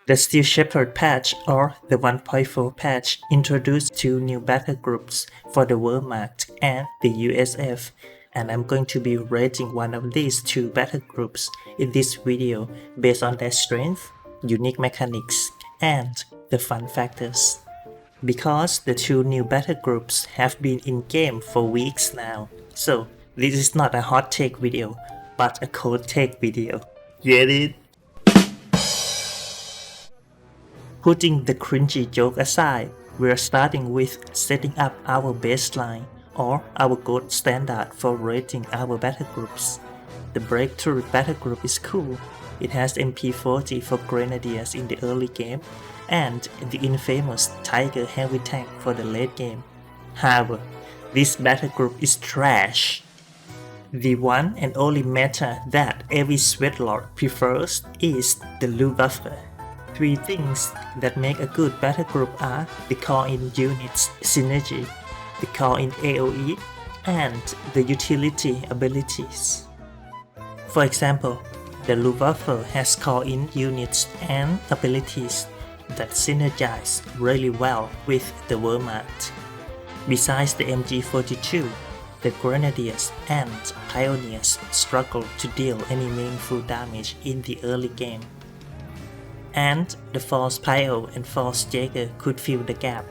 The Steel Shepherd patch or the 1.4 patch introduced two new battle groups for the Wehrmacht and the USF, and I'm going to be rating one of these two battle groups in this video based on their strength, unique mechanics, and the fun factors. Because the two new battle groups have been in game for weeks now, so this is not a hot take video, but a cold take video. Get it? Putting the cringy joke aside, we're starting with setting up our baseline or our gold standard for rating our battle groups. The Breakthrough battle group is cool. It has MP40 for Grenadiers in the early game and the infamous Tiger Heavy Tank for the late game. However, this battle group is trash. The one and only meta that every sweatlord prefers is the Luftwaffe. Three things that make a good battle group are the call-in units synergy, the call-in AoE, and the utility abilities. For example, the Luftwaffe has call-in units and abilities that synergize really well with the Wehrmacht. Besides the MG42, the Grenadiers and Pioneers struggle to deal any meaningful damage in the early game. And the False Pio and False Jaeger could fill the gap.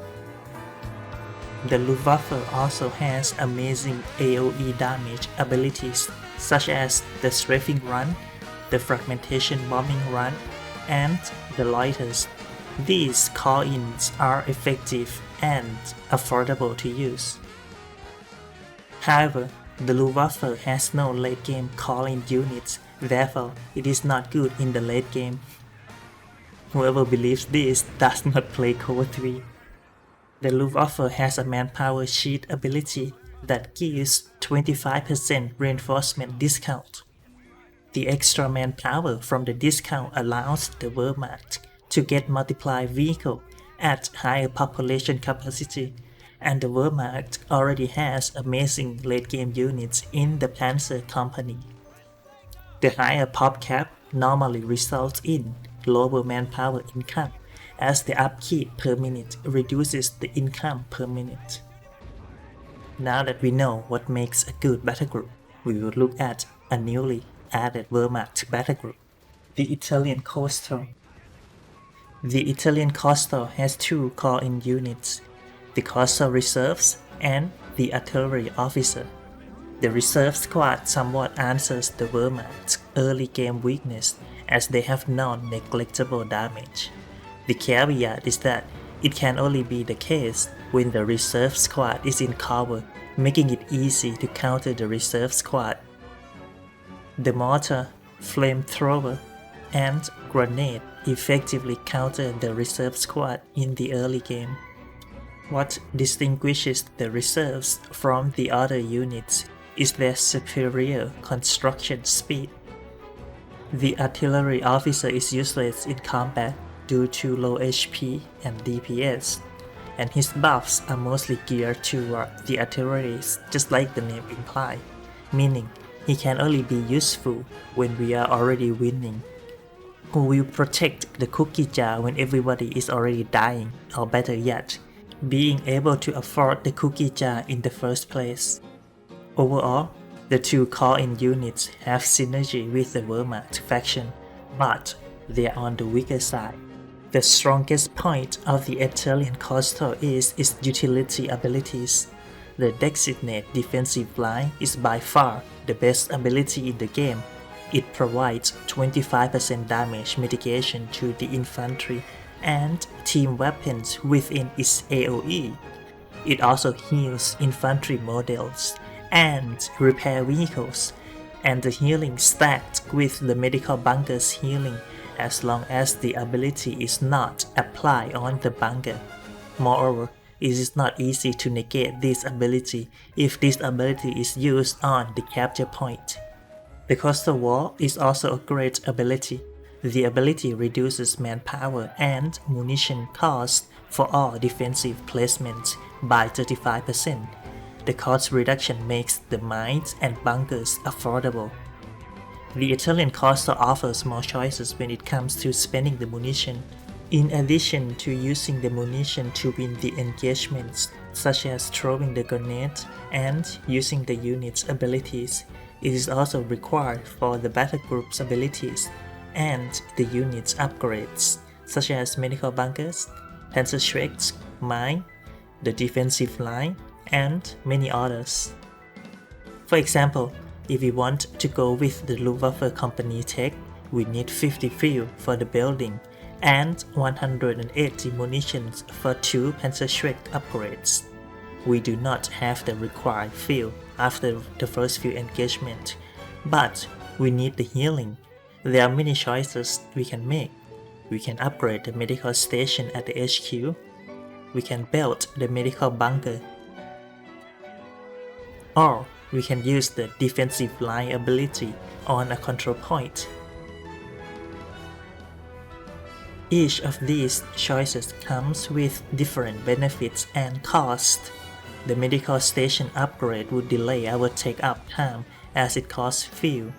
The Luftwaffe also has amazing AoE damage abilities such as the Strafing Run, the Fragmentation Bombing Run, and the Loiters. These call-ins are effective and affordable to use. However, the Luftwaffe has no late game call-in units, therefore it is not good in the late game. Whoever believes this does not play CoH3. The Luftwaffe has a manpower cheat ability that gives 25% reinforcement discount. The extra manpower from the discount allows the Wehrmacht to get multiplied vehicle at higher population capacity, and the Wehrmacht already has amazing late game units in the Panzer Company. The higher pop cap normally results in lower manpower income, as the upkeep per minute reduces the income per minute. Now that we know what makes a good battle group, we will look at a newly added Wehrmacht battle group, the Italian Coastal. The Italian Coastal has two call-in units, the Coastal Reserves and the Artillery Officer. The Reserve Squad somewhat answers the Wehrmacht's early game weakness as they have non-neglectable damage. The caveat is that it can only be the case when the Reserve Squad is in cover, making it easy to counter the Reserve Squad. The Mortar, Flamethrower, and Grenade effectively counter the Reserve Squad in the early game. What distinguishes the Reserves from the other units is their superior construction speed. The Artillery Officer is useless in combat due to low HP and DPS, and his buffs are mostly geared toward the artilleries, just like the name implies, meaning he can only be useful when we are already winning. Who will protect the cookie jar when everybody is already dying, or better yet, being able to afford the cookie jar in the first place? Overall, the two call-in units have synergy with the Wehrmacht faction, but they are on the weaker side. The strongest point of the Italian Coastal is its utility abilities. The Designate Defensive Line is by far the best ability in the game. It provides 25% damage mitigation to the infantry and team weapons within its AoE. It also heals infantry models and repair vehicles, and the healing stacked with the medical bunker's healing as long as the ability is not applied on the bunker. Moreover, it is not easy to negate this ability if this ability is used on the capture point. The Coastal Wall is also a great ability. The ability reduces manpower and munition cost for all defensive placements by 35%. The cost reduction makes the mines and bunkers affordable. The Italian Coastal offers more choices when it comes to spending the munition. In addition to using the munition to win the engagements, such as throwing the grenade and using the unit's abilities, it is also required for the Battlegroup's abilities and the unit's upgrades, such as medical bunkers, panzer shreds, mine, the defensive line, and many others. For example, if we want to go with the Luftwaffe company tech, we need 50 fuel for the building and 180 munitions for 2 panzer shred upgrades. We do not have the required fuel after the first few engagements, but we need the healing. There are many choices we can make. We can upgrade the medical station at the HQ. We can build the medical bunker. Or we can use the defensive line ability on a control point. Each of these choices comes with different benefits and costs. The medical station upgrade would delay our take-up time as it costs fuel.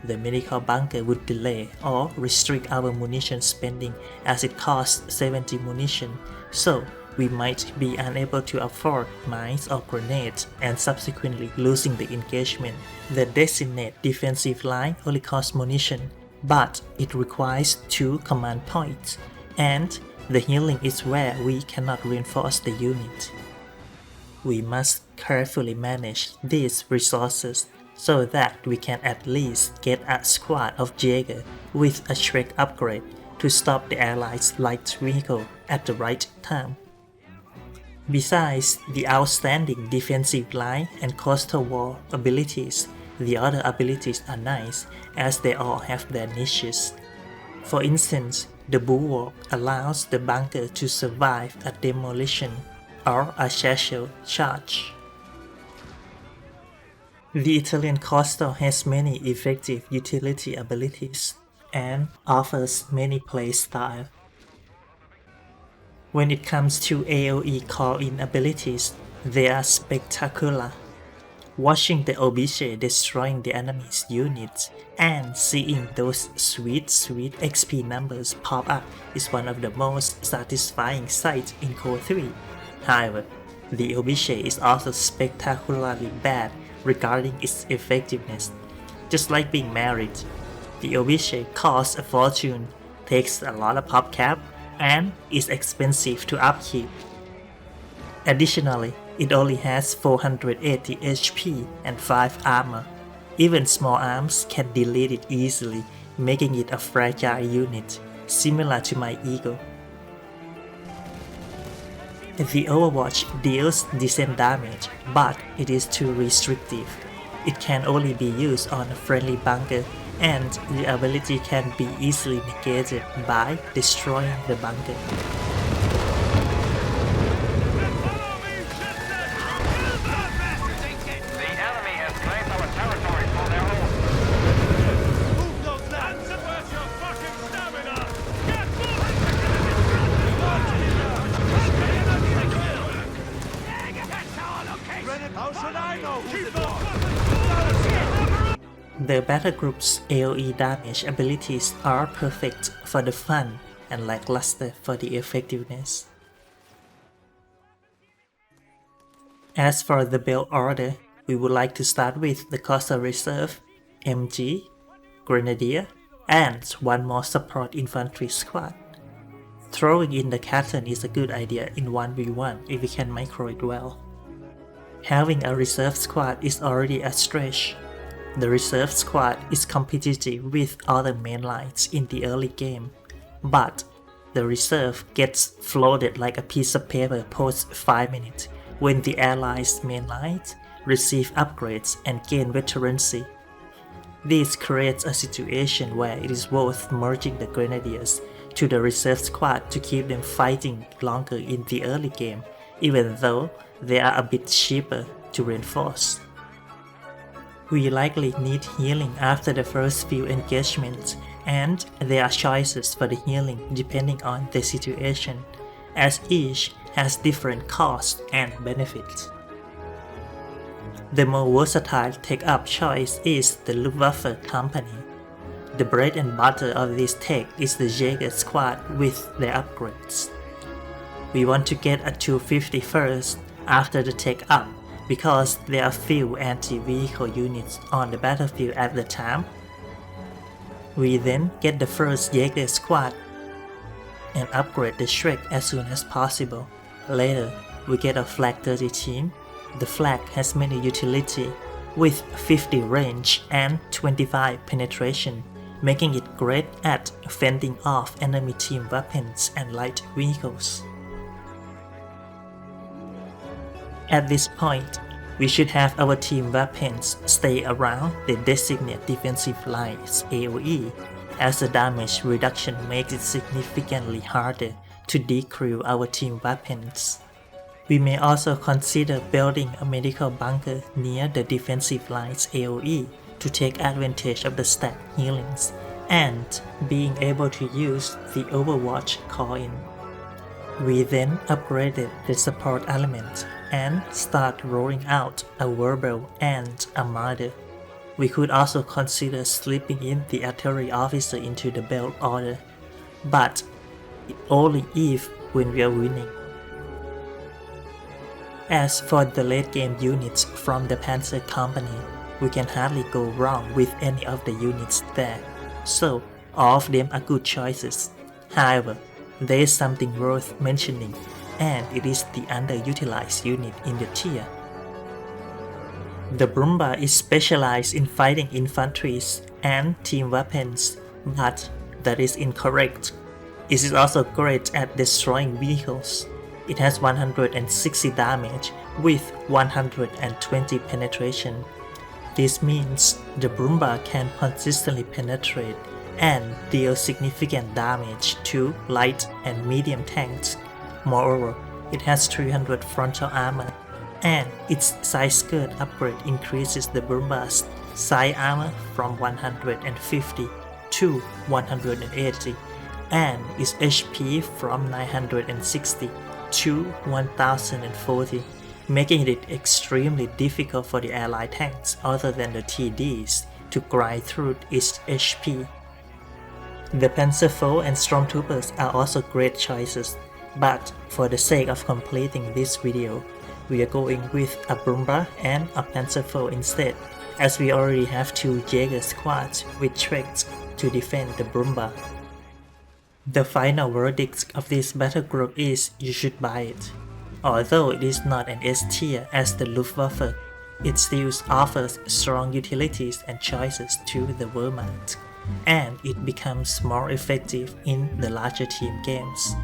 The medical bunker would delay or restrict our munition spending as it costs 70 munition, so we might be unable to afford mines or grenades and subsequently losing the engagement. The designated defensive line only costs munition, but it requires 2 command points, and the healing is where we cannot reinforce the unit. We must carefully manage these resources so that we can at least get a squad of Jaeger with a Shrek upgrade to stop the Allies' light vehicle at the right time. Besides the outstanding defensive line and coastal wall abilities, the other abilities are nice as they all have their niches. For instance, the Bulwark allows the bunker to survive a demolition or a shell charge. The Italian coastal has many effective utility abilities and offers many play styles. When it comes to AoE call-in abilities, they are spectacular. Watching the Obije destroying the enemy's units and seeing those sweet XP numbers pop up is one of the most satisfying sights in CoH3. However, the Obije is also spectacularly bad regarding its effectiveness. Just like being married, the Obije costs a fortune, takes a lot of PopCap, and is expensive to upkeep. Additionally, it only has 480 HP and 5 armor. Even small arms can delete it easily, making it a fragile unit, similar to my ego. The Overwatch deals decent damage, but it is too restrictive. It can only be used on a friendly bunker, and the ability can be easily negated by destroying the bunker. The Battlegroup's AoE damage abilities are perfect for the fun and lackluster for the effectiveness. As for the build order, we would like to start with the Coastal Reserve, MG, Grenadier, and one more support infantry squad. Throwing in the Captain is a good idea in 1v1 if we can micro it well. Having a reserve squad is already a stretch. The reserve squad is competitive with other mainlines in the early game, but the reserve gets floated like a piece of paper post 5 minutes when the allies' mainlines receive upgrades and gain veterancy. This creates a situation where it is worth merging the Grenadiers to the reserve squad to keep them fighting longer in the early game, even though they are a bit cheaper to reinforce. We likely need healing after the first few engagements, and there are choices for the healing depending on the situation, as each has different costs and benefits. The more versatile take-up choice is the Luftwaffe company. The bread and butter of this tech is the Jaeger squad with their upgrades. We want to get a 250 first after the tech up because there are few anti-vehicle units on the battlefield at the time. We then get the first Jaeger squad and upgrade the Shrek as soon as possible. Later, we get a Flag 30 team. The flag has many utility with 50 range and 25 penetration, making it great at fending off enemy team weapons and light vehicles. At this point, we should have our team weapons stay around the designated defensive lines AoE, as the damage reduction makes it significantly harder to decrew our team weapons. We may also consider building a medical bunker near the defensive lines AoE to take advantage of the stack healings and being able to use the Overwatch coin. We then upgraded the support element and start rolling out a Verbal and a Martyr. We could also consider slipping in the artillery officer into the belt order, but only if when we are winning. As for the late game units from the Panzer Company, we can hardly go wrong with any of the units there, so all of them are good choices. However, there is something worth mentioning, and it is the underutilized unit in the tier. The Brumba is specialized in fighting infantries and team weapons, but that is incorrect. It is also great at destroying vehicles. It has 160 damage with 120 penetration. This means the Brumba can consistently penetrate and deal significant damage to light and medium tanks. Moreover, it has 300 frontal armor, and its side skirt upgrade increases the Brumba's side armor from 150 to 180 and its HP from 960 to 1040, making it extremely difficult for the allied tanks other than the TDs to grind through its HP. The Panzerfoe and Stormtroopers are also great choices, but for the sake of completing this video, we are going with a Brumba and a Panzerfoe instead, as we already have two Jaeger squads with tricks to defend the Brumba. The final verdict of this battle group is you should buy it. Although it is not an S tier as the Luftwaffe, it still offers strong utilities and choices to the Wehrmacht, and it becomes more effective in the larger team games.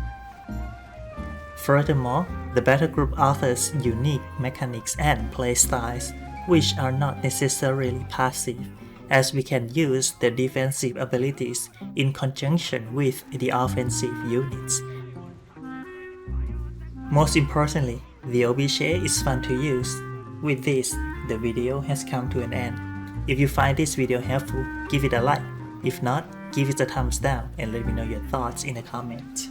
Furthermore, the battle group offers unique mechanics and playstyles which are not necessarily passive, as we can use the defensive abilities in conjunction with the offensive units. Most importantly, the obj is fun to use. With this, the video has come to an end. If you find this video helpful, give it a like. If not, give it a thumbs down and let me know your thoughts in the comments.